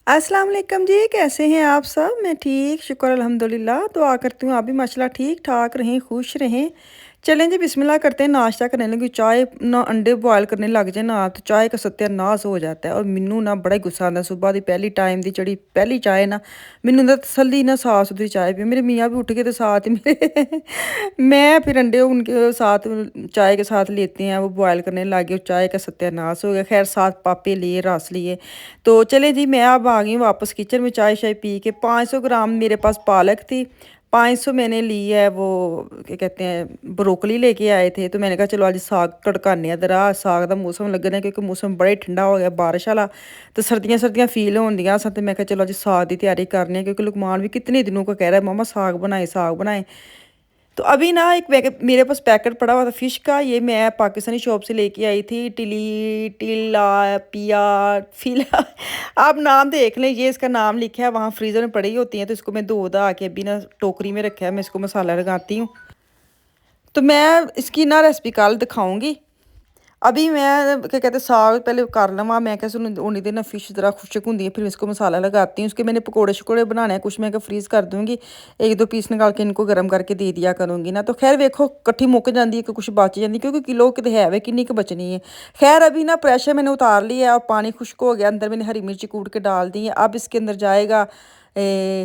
अस्सलाम वालेकुम जी, कैसे हैं आप सब? मैं ठीक, शुक्र अल्हम्दुलिल्लाह। दुआ करती हूँ आप भी माशाल्लाह ठीक-ठाक रहें, खुश रहें। चलें जी बिस्मिल्लाह करते हैं, नाश्ता करने लगी। चाय ना अंडे बॉयल करने लग जाए ना तो चाय का सत्यानाश हो जाता है और मैनू ना बड़ा ही गुस्सा आंदा सुबह दी पहली टाइम दी जेह्ड़ी पहली चाय ना मैनू ना तसल्ली ना साफ सुथरी चाय पी। मेरे मियाँ भी उठ के तो साथ ही मेरे मैं फिर अंडे उनके साथ चाय के साथ लेते हैं, वो बॉयल करने लग गए, चाय का सत्यानाश हो गया। खैर साथ पापे लिए, रस लिए। तो चले जी मैं अब आ गई वापस किचन में चाय शाय पी के। 500 ग्राम मेरे पास पालक थी, 500 मैंने ली है वो क्या कहते हैं ब्रोकली लेके आए थे। तो मैंने कहा चलो आज साग तड़काने आ दरा साग का मौसम लगना क्योंकि मौसम बड़ा ही ठंडा हो गया बारिश वाला। तो सर्दियां सर्दियां फील होंदियां सन। तो मैं कहा चलो आज साग की तैयारी करने हैं क्योंकि लुकमान भी कितने दिनों का कह रहा है मम्मा साग बनाए साग बनाए। तो अभी ना एक मेरे पास पैकेट पड़ा हुआ था फिश का, ये मैं पाकिस्तानी शॉप से लेके आई थी। टिला पिया फिला आप नाम देख लें, ये इसका नाम लिखा है, वहाँ फ्रीज़र में पड़ी होती हैं। तो इसको मैं धो धा के अभी ना टोकरी में रखा है, मैं इसको मसाला लगाती हूँ। तो मैं इसकी ना रेसिपी कल दिखाऊंगी। अभी मैं क्या कहते हैं साग पहले कर लवां, मैं क्या उन्नी दिन ना फिश ज़रा खुशक होंगी है, फिर इसको मसाला लगाती हूँ। उसके मैंने पकौड़े शकौड़े बनाने हैं कुछ, मैं क्या फ्रीज़ कर दूँगी। एक दो पीस निकाल के इनको गर्म करके दे दिया करूँगी ना। तो खैर वेखो कट्ठी मुक जाती है कि कुछ बच जाती क्योंकि किलो कि है वे किन्नी क बचनी है। खैर अभी ना प्रेशर मैंने उतार लिया है और पानी खुश्क हो गया, अंदर मैंने हरी मिर्ची कूट के डाल दी है। अब इसके अंदर जाएगा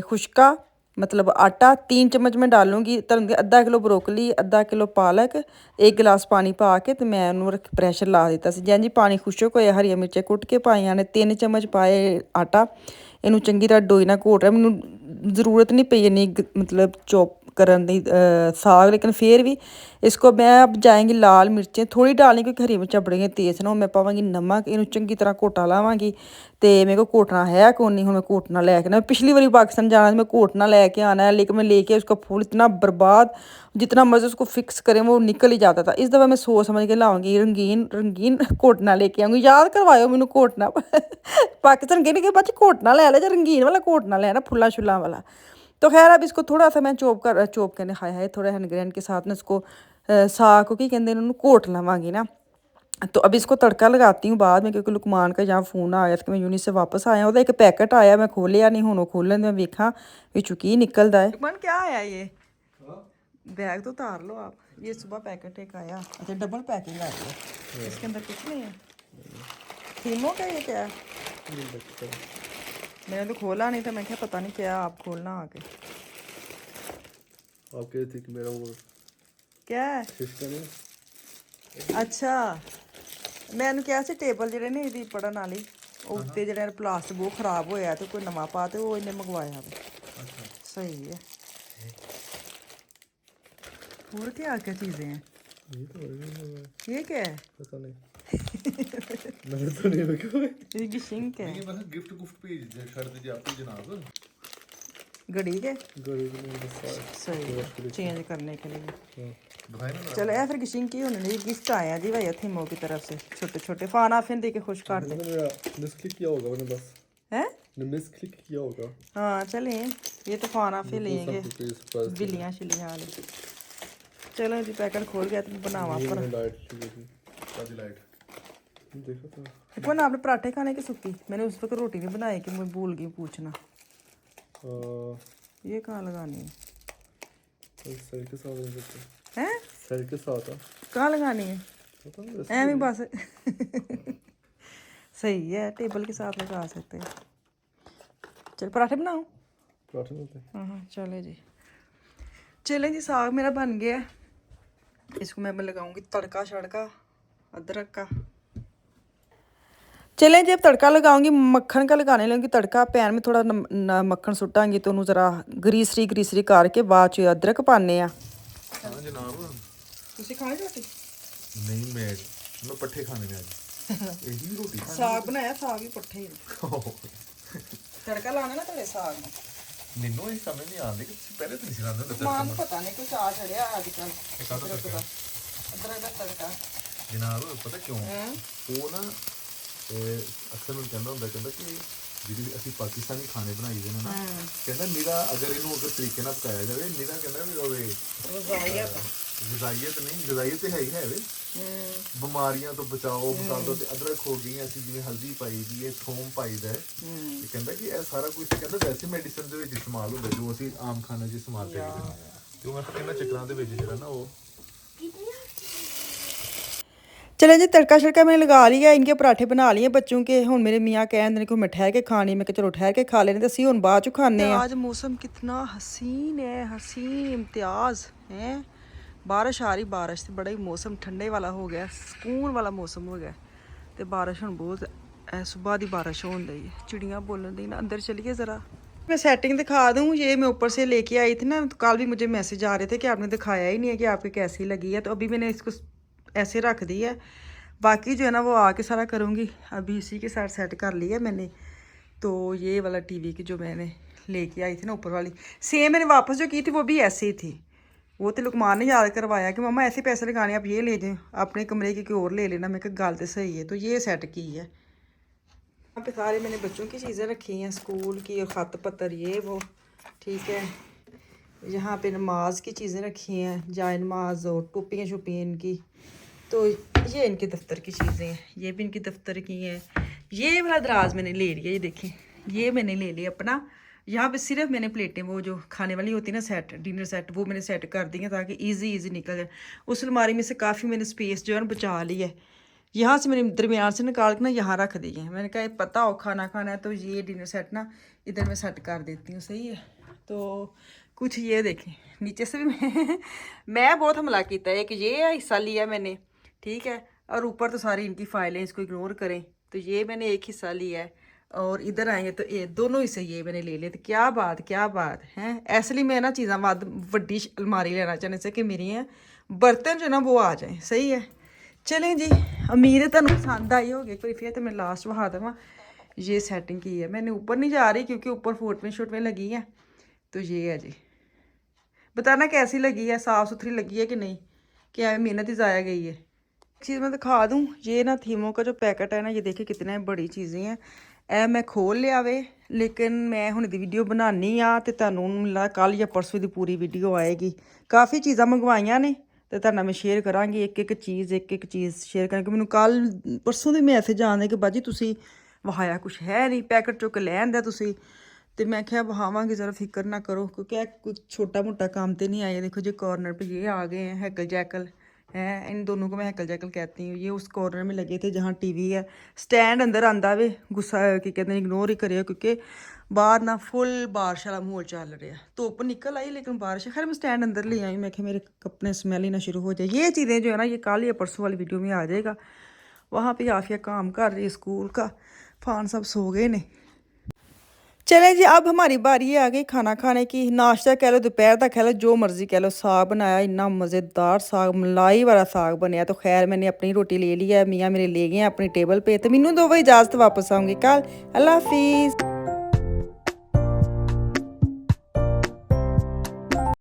खुश्का मतलब आटा, 3 चम्मच मैं डालूंगी। आधा किलो ब्रोकली, आधा किलो पालक, 1 गिलास पानी पा के तो मैं उन्होंने प्रैशर ला दिता सी। जी पानी खुशक होया, हरिया मिर्चां कुट के पाइया ने, 3 चम्मच पाए आटा। इनू चंगी तरह डोई ना घोट रहा। मैनू जरूरत नहीं पई इन्नी मतलब चॉप करन दी साग, लेकिन फिर भी इसको मैं अब जाएंगी लाल मिर्चें थोड़ी डालनी क्योंकि हरी मिर्चां बड़ियां तेज़ ना। मैं पावांगी नमक, इनू चंगी तरह घोटा लावांगी। तो मेरे को घोटना है कौन नहीं, हूँ मैं घोटना लैके ना पिछली बारी पाकिस्तान जाना मैं घोटना लैके आना है, लेकिन मैं लेके उसका फूल इतना बर्बाद, जितना मर्जी उसको फिक्स करें वो निकल ही जाता था। इस दफ़ा मैं सोच समझ के लाऊंगी, रंगीन रंगीन घोटना लेके आऊँगी। याद करवाओ मैनू घोटना पाकिस्तान गए कि बच्चे घोटना लै ले, रंगीन वाला घोटना लेना फुल्ला शुल्ला वाला। तो खैर अब इसको थोड़ा सा मैं चॉप करने खाया है थोड़ा इंग्रेडिएंट के साथ ना इसको साग को की कहते हैं उन्होंने घोट लवांगी ना। तो अब इसको तड़का लगाती हूँ बाद में क्योंकि लुकमान का जहाँ फ़ोन आया तो मैं यूनी से वापस आया, ਉਹਦਾ एक पैकेट आया मैं खोलिया नहीं, हूँ खोलन मैं वेखा विचों की निकलता है। लुकमान क्या आया ये बैग तो उतार लो आप, ये सुबह पैकेट एक आया। अच्छा डबल पैकिंग आई है, इसके अंदर कुछ नहीं है। थीमो का ये क्या है? मैंने तो खोला नहीं था, मैं क्या पता नहीं क्या आप खोलना आके। आपके थी कि मेरा वो क्या है? अच्छा मैंने क्या सी टेबल ਜਿਹੜੇ ਨੇ ਇਹਦੀ ਪੜਨ ਵਾਲੀ ਉਹ ਉੱਤੇ ਜਿਹੜਾ ਪਲਾਸਟਿਕ ਉਹ ਖਰਾਬ ਹੋਇਆ ਤੇ ਕੋਈ ਨਵਾਂ ਪਾ ਤੇ ਉਹ ਇਹਨੇ ਮੰਗਵਾਇਆ ਵਾ। सही है। और क्या क्या चीजें हैं? ये क्या है? पता नहीं मैंने तो नहीं रखा है। ये सिंक है। ये बस गिफ्ट गुफ्ट भेज दे छड़ दे जाती जनाब घड़ी के गरीब ने बस सही चेंज करने के लिए। दिखाई ना चलो ऐ फिर गिशिंग की होने लगी, गिफ्ट आया जी भैया थीमो की तरफ से, छोटे छोटे फान आफिन दे के खुश कर दे। मेरा मिस क्लिक किया होगा मैंने, बस हैं? मिस क्लिक किया होगा। हाँ चले ये तो फान आफे लेंगे बिल्लियाँ शिलियाँ वाले। चलो जी पैकेट खोल गया तो बनावा पर लाइट देखो तो कौन आपने पराठे खाने के सुक्की, मैंने उस वक्त रोटी नहीं बनाई कि मैं भूल गई पूछना। ये कहाँ लगानी है? सर के साथ हैं? सर के साथ कहाँ लगानी है? पता नहीं ऐਵੇਂ बस सही है टेबल के साथ लगा सकते हैं। चल पराठे बनाओ। पराठे होते हाँ हाँ चले जी। चले जी साग मेरा बन गया, इसको मैं लगाऊंगी तड़का शड़का अदरक का। चलें जब तड़का लगाऊंगी मक्खन का लगाने लूँगी तड़का। पैन में थोड़ा मक्खन सुटांगी तो उन्होंने ज़रा ग्रीसरी करके बाद च अदरक पाने आ। हाँ जनाब तुसी खानी रोटी? नहीं मैं पट्ठे खाने में आज यही रोटी साग बनाया, साग ही पट्ठे तड़का लाना ना तेरे साग में। ਮੈਨੂੰ ਇਹ ਸਮਝ ਨਹੀਂ ਆਉਂਦੀ ਕਿ ਪਹਿਲੇ ਤਾਂ ਨਹੀਂ ਲਾਉਂਦੇ ਹੁੰਦੇ ਮਾਨ ਪਤਾ ਨਹੀਂ ਕੁਝ ਆ ਛੜਿਆ ਅੱਜ ਕੱਲ ਅਦਰਕ ਦਾ ਤੜਕਾ ਜਨਾਬ ਪਤਾ ਕਿਉਂ ਉਹ ਨਾ ਅਕਸਰ ਨੂੰ ਕਹਿੰਦਾ ਹੁੰਦਾ ਕਿ ਜਿਹੜੀ ਅਸੀਂ ਪਾਕਿਸਤਾਨੀ ਖਾਣੇ ਬਣਾਈ ਦੇ ਨੇ ਨਾ ਕਹਿੰਦਾ ਨਿਰਾ ਅਗਰ ਇਹਨੂੰ ਅਗਰ ਤਰੀਕੇ ਨਾਲ ਪਕਾਇਆ ਜਾਵੇ ਨਿਰਾ ਕਹਿੰਦਾ ਵੀ ਹੋਵੇ ਗਜ਼ਾਈਅਤ ਨਹੀਂ, ਗਜ਼ਾਈਅਤ ਤੇ ਹੈ ਹੀ ਹੈ ਵੇ ਬਿਮਾਰੀਆਂ ਤੋਂ ਬਚਾਓ, ਮਸਾਲਾ ਤੇ ਅਦਰਕ ਹੋ ਗਈ, ਅਸੀਂ ਜਿਵੇਂ ਹਲਦੀ ਪਾਈ ਦੀ ਹੈ, ਥੋਮ ਪਾਈਦਾ ਹੈ। ਤੇ ਕਹਿੰਦਾ ਕਿ ਇਹ ਸਾਰਾ ਕੁਝ ਕਹਿੰਦਾ ਵੈਸੇ ਮੈਡੀਸਨ ਦੇ ਵਿੱਚ ਇਸਤੇਮਾਲ ਹੁੰਦਾ ਜੋ ਅਸੀਂ ਆਮ ਖਾਣੇ 'ਚ ਇਸਤੇਮਾਲ ਕਰਦੇ ਹਾਂ। ਤੇ ਮੈਂ ਇਹਨਾਂ ਚੱਕਰਾਂ ਦੇ ਵਿੱਚ ਜਿਹੜਾ ਨਾ ਉਹ चले जी तड़का शड़का मैंने लगा लिया, इनके पराठे बना लिए बच्चों के। हुन मेरे मियाँ कहते को मैं ठहर के खानी, मैं चलो ठहर के खा लेने, असी हुन बाद चो खाने। आज मौसम कितना हसीन है, हसीन इम्तियाज़ है। बारिश आ रही, बारिश से बड़ा ही मौसम ठंडे वाला हो गया, सुकून वाला मौसम हो गया। तो बारिश हुन बहुत सुबह की बारिश हो रही है, चिड़ियाँ बोलन दी ना। अंदर चलिए ज़रा, मैं सेटिंग दिखा दूँ। ये मैं ऊपर से लेके आई थी ना, तो कल भी मुझे मैसेज आ रहे थे कि आपने दिखाया ही नहीं है कि आपकी कैसी लगी है। तो अभी मैंने इसको ऐसे रख दी है, बाकी जो है ना वो आके सारा करूँगी। अभी इसी के साथ सेट कर लिया मैंने। तो ये वाला टीवी की जो मैंने लेके आई थी ना ऊपर वाली, सेम मैंने वापस जो की थी वो भी ऐसे ही थी। वो तो लुकमान ने याद करवाया कि मम्मा ऐसे पैसे लगाने, आप ये ले जाएं, अपने कमरे की कोई और ले लेना। मैं कहा गल तो सही है। तो ये सेट की है। यहाँ पे सारे मैंने बच्चों की चीज़ें रखी हैं, स्कूल की और ख़त पत्तर ये वो, ठीक है। यहाँ पे नमाज की चीज़ें रखी हैं, जाए नमाज और टोपियाँ शोपियाँ इनकी। तो ये इनके दफ्तर की चीज़ें हैं, ये भी इनकी दफ्तर की हैं। ये वाला दराज मैंने ले लिया, ये देखें, ये मैंने ले लिया अपना। यहाँ पे सिर्फ मैंने प्लेटें वो जो खाने वाली होती है ना सेट, डिनर सेट, वो मैंने सेट कर दी है ताकि इजी निकल जाए। उस अलमारी में से काफ़ी मैंने स्पेस जो है ना बचा ली है। यहाँ से मैंने दरमियान से निकाल के ना यहाँ रख दी है। मैंने कहा पता हो खाना खाना है तो ये डिनर सेट ना इधर मैं सेट कर देती हूँ, सही है। तो कुछ ये देखें, नीचे से भी मैं बहुत हमला किया है। एक ये हिस्सा लिया मैंने, ठीक है, और ऊपर तो सारी इनकी फाइलें, इसको इग्नोर करें। तो ये मैंने एक हिस्सा लिया है, और इधर आएंगे तो ये दोनों हिस्से ये मैंने ले लिए। तो क्या बात है। इसलिए मैं ना चीज़ा वड्डी अलमारी लेना चाहने से कि मेरी बर्तन जो ना वो आ जाए, सही है। चलें जी, उम्मीद है तुहानू पसंद आई होगी। एक बार फिर तो मैं लास्ट वहा देवा। ये सेटिंग की है, मैंने ऊपर नहीं जा रही क्योंकि ऊपर फोटवें शोटवें लगी हैं। तो ये है जी, बताना कैसी लगी है, साफ़ सुथरी लगी है कि नहीं, क्या मेहनत ही ज़ाया गई है। चीज़ मैं दिखा दूँ, ये ना थीमों का जो पैकेट है ना, ये देखिए कितने बड़ी चीज़ें हैं। ए मैं खोल लिया वे, लेकिन मैं हुण दी वीडियो बनानी आ ते तुहानू मिलना कल या परसों दी पूरी वीडियो आएगी। काफ़ी चीज़ां मंगवाइयां ने ते तुहाडे नाल मैं शेयर करांगी, एक एक चीज़ शेयर करांगी। मैनू कल परसों दी मैसेज आने कि बाजी तुसी वहाया कुछ है नहीं, पैकेट चुक लै आंदा तुसी। तो मैं क्या वहावांगी, ज़रा फिक्र ना करो, क्योंकि कुछ छोटा मोटा काम तो नहीं आया। देखो जी कॉर्नर पे ये आ गए हैं हैकल जैकल हैं, इन दोनों को मैं हैकल जैकल कहती हूँ। ये उस कॉर्नर में लगे थे जहाँ टीवी है। स्टैंड अंदर आंदा वे, गुस्सा की कहते हैं इग्नोर ही करियो, क्योंकि बाहर ना फुल बारिश वाला माहौल चल रहा है। धुप्प निकल आई लेकिन बारिश, खैर मैं स्टैंड अंदर ले आई। मैं मेरे कपड़े स्मैल ही ना शुरू हो जाए। ये चीज़ें जो है ना ये कल या परसों वाली वीडियो में आ जाएगा। वहाँ पे आफिया काम कर रही है स्कूल का, फान सब सो गए ने। चलें जी, अब हमारी बारी आ गई खाना खाने की। नाश्ता कह लो, दोपहर का कह लो, जो मर्जी कह लो। साग बनाया, इतना मज़ेदार साग, मलाई वाला साग बनया। तो खैर मैंने अपनी रोटी ले ली है, मियाँ मेरे ले गए हैं अपनी टेबल पे। तो मैनू दो इजाज़त, वापस आऊँगी कल। अल्लाह हाफिज़।